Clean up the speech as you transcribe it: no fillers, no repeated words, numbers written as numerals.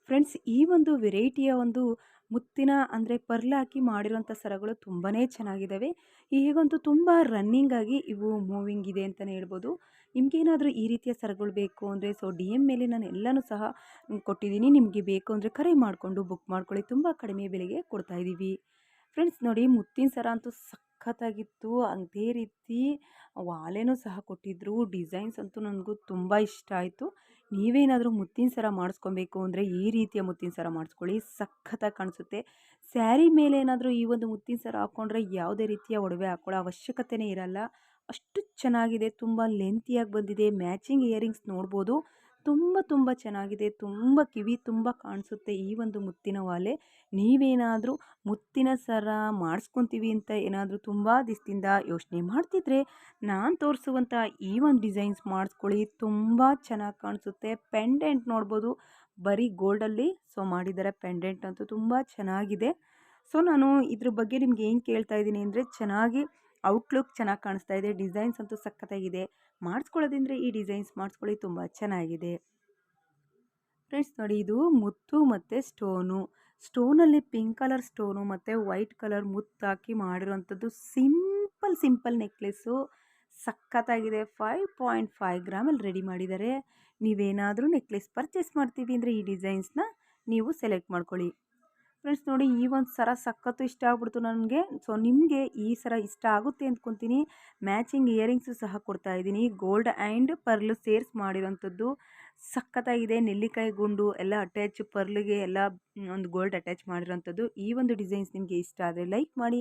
Friends, ಈ ಒಂದು ವೆರೈಟಿಯ ಒಂದು ಮುತ್ತಿನ ಅಂದರೆ ಪರ್ಲ್ ಹಾಕಿ ಮಾಡಿರುವಂಥ ಸರಗಳು ತುಂಬಾ ಚೆನ್ನಾಗಿದ್ದಾವೆ. ಈಗಂತೂ ತುಂಬ ರನ್ನಿಂಗ್ ಆಗಿ ಇವು ಮೂವಿಂಗ್ ಇದೆ ಅಂತಲೇ ಹೇಳ್ಬೋದು. ನಿಮಗೇನಾದರೂ ಈ ರೀತಿಯ ಸರಗಳು ಬೇಕು ಅಂದರೆ ಡಿ ಎಮ್ ಮೇಲೆ ನಾನು ಎಲ್ಲನೂ ಸಹ ಕೊಟ್ಟಿದ್ದೀನಿ. ನಿಮಗೆ ಬೇಕು ಅಂದರೆ ಕರೆ ಮಾಡಿಕೊಂಡು ಬುಕ್ ಮಾಡ್ಕೊಳ್ಳಿ. ತುಂಬ ಕಡಿಮೆ ಬೆಲೆಗೆ ಕೊಡ್ತಾಯಿದ್ದೀವಿ. ಫ್ರೆಂಡ್ಸ್ ನೋಡಿ, ಮುತ್ತಿನ ಸರ ಅಂತೂ ಸಖತ್ತಾಗಿತ್ತು. ಅದೇ ರೀತಿ ವಾಲೆನೂ ಸಹ ಕೊಟ್ಟಿದ್ದರು. ಡಿಸೈನ್ಸ್ ಅಂತೂ ನನಗೂ ತುಂಬ ಇಷ್ಟ ಆಯಿತು. ನೀವೇನಾದರೂ ಮುತ್ತಿನ ಸರ ಮಾಡಿಸ್ಕೊಬೇಕು ಅಂದರೆ ಈ ರೀತಿಯ ಮುತ್ತಿನ ಸರ ಮಾಡಿಸ್ಕೊಳ್ಳಿ, ಸಖತ್ತಾಗಿ ಕಾಣಿಸುತ್ತೆ. ಸ್ಯಾರಿ ಮೇಲೆ ಏನಾದರೂ ಈ ಒಂದು ಮುತ್ತಿನ ಸರ ಹಾಕ್ಕೊಂಡ್ರೆ ಯಾವುದೇ ರೀತಿಯ ಒಡವೆ ಹಾಕ್ಕೊಳ್ಳೋ ಅವಶ್ಯಕತೆಯೇ ಇರಲ್ಲ. ಅಷ್ಟು ಚೆನ್ನಾಗಿದೆ. ತುಂಬ ಲೆಂತಿಯಾಗಿ ಬಂದಿದೆ. ಮ್ಯಾಚಿಂಗ್ ಇಯರಿಂಗ್ಸ್ ನೋಡ್ಬೋದು. ತುಂಬ ತುಂಬ ಚೆನ್ನಾಗಿದೆ. ತುಂಬ ಕಿವಿ ತುಂಬ ಕಾಣಿಸುತ್ತೆ ಈ ಒಂದು ಮುತ್ತಿನ ವಾಲೆ. ನೀವೇನಾದರೂ ಮುತ್ತಿನ ಸರ ಮಾಡಿಸ್ಕೊತೀವಿ ಅಂತ ಏನಾದರೂ ತುಂಬ ದಿವಸದಿಂದ ಯೋಚನೆ ಮಾಡ್ತಿದ್ರೆ ನಾನು ತೋರಿಸುವಂಥ ಈ ಒಂದು ಡಿಸೈನ್ಸ್ ಮಾಡಿಸ್ಕೊಳ್ಳಿ. ತುಂಬ ಚೆನ್ನಾಗಿ ಕಾಣಿಸುತ್ತೆ. ಪೆಂಡೆಂಟ್ ನೋಡ್ಬೋದು, ಬರೀ ಗೋಲ್ಡಲ್ಲಿ ಮಾಡಿದ್ದಾರೆ. ಪೆಂಡೆಂಟ್ ಅಂತೂ ತುಂಬ ಚೆನ್ನಾಗಿದೆ. ನಾನು ಇದ್ರ ಬಗ್ಗೆ ನಿಮ್ಗೆ ಏನು ಕೇಳ್ತಾ ಇದ್ದೀನಿ ಅಂದರೆ, ಚೆನ್ನಾಗಿ ಔಟ್ಲುಕ್ ಚೆನ್ನಾಗಿ ಕಾಣಿಸ್ತಾ ಇದೆ. ಡಿಸೈನ್ಸ್ ಅಂತೂ ಸಖತ್ತಾಗಿದೆ. ಮಾಡಿಸ್ಕೊಳ್ಳೋದಂದರೆ ಈ ಡಿಸೈನ್ಸ್ ಮಾಡಿಸ್ಕೊಳ್ಳಿ, ತುಂಬ ಚೆನ್ನಾಗಿದೆ. ಫ್ರೆಂಡ್ಸ್ ನೋಡಿ, ಇದು ಮುತ್ತು ಮತ್ತು ಸ್ಟೋನಲ್ಲಿ ಪಿಂಕ್ ಕಲರ್ ಸ್ಟೋನು ಮತ್ತು ವೈಟ್ ಕಲರ್ ಮುತ್ತು ಹಾಕಿ ಮಾಡಿರೋಂಥದ್ದು ಸಿಂಪಲ್ ನೆಕ್ಲೆಸ್ಸು. ಸಖತ್ತಾಗಿದೆ. 5.5 ಗ್ರಾಮಲ್ಲಿ ರೆಡಿ ಮಾಡಿದ್ದಾರೆ. ನೀವೇನಾದರೂ ನೆಕ್ಲೆಸ್ ಪರ್ಚೇಸ್ ಮಾಡ್ತೀವಿ ಅಂದರೆ ಈ ಡಿಸೈನ್ಸ್ನ ನೀವು ಸೆಲೆಕ್ಟ್ ಮಾಡ್ಕೊಳ್ಳಿ. ಫ್ರೆಂಡ್ಸ್ ನೋಡಿ, ಈ ಒಂದು ಸರ ಸಖತ್ತು ಇಷ್ಟ ಆಗ್ಬಿಡ್ತು ನನಗೆ. ನಿಮಗೆ ಈ ಸರ ಇಷ್ಟ ಆಗುತ್ತೆ ಅಂದ್ಕೊತೀನಿ. ಮ್ಯಾಚಿಂಗ್ ಇಯರಿಂಗ್ಸು ಸಹ ಕೊಡ್ತಾ ಇದ್ದೀನಿ. ಗೋಲ್ಡ್ ಆ್ಯಂಡ್ ಪರ್ಲ್ ಸೇರ್ಸ್ ಮಾಡಿರೋಂಥದ್ದು ಸಖತ್ತಾಗಿದೆ. ನೆಲ್ಲಿಕಾಯಿ ಗುಂಡು ಎಲ್ಲ ಅಟ್ಯಾಚ್, ಪರ್ಲ್ಗೆ ಎಲ್ಲ ಒಂದು ಗೋಲ್ಡ್ ಅಟ್ಯಾಚ್ ಮಾಡಿರೋಂಥದ್ದು. ಈ ಒಂದು ಡಿಸೈನ್ಸ್ ನಿಮಗೆ ಇಷ್ಟ ಆದರೆ ಲೈಕ್ ಮಾಡಿ.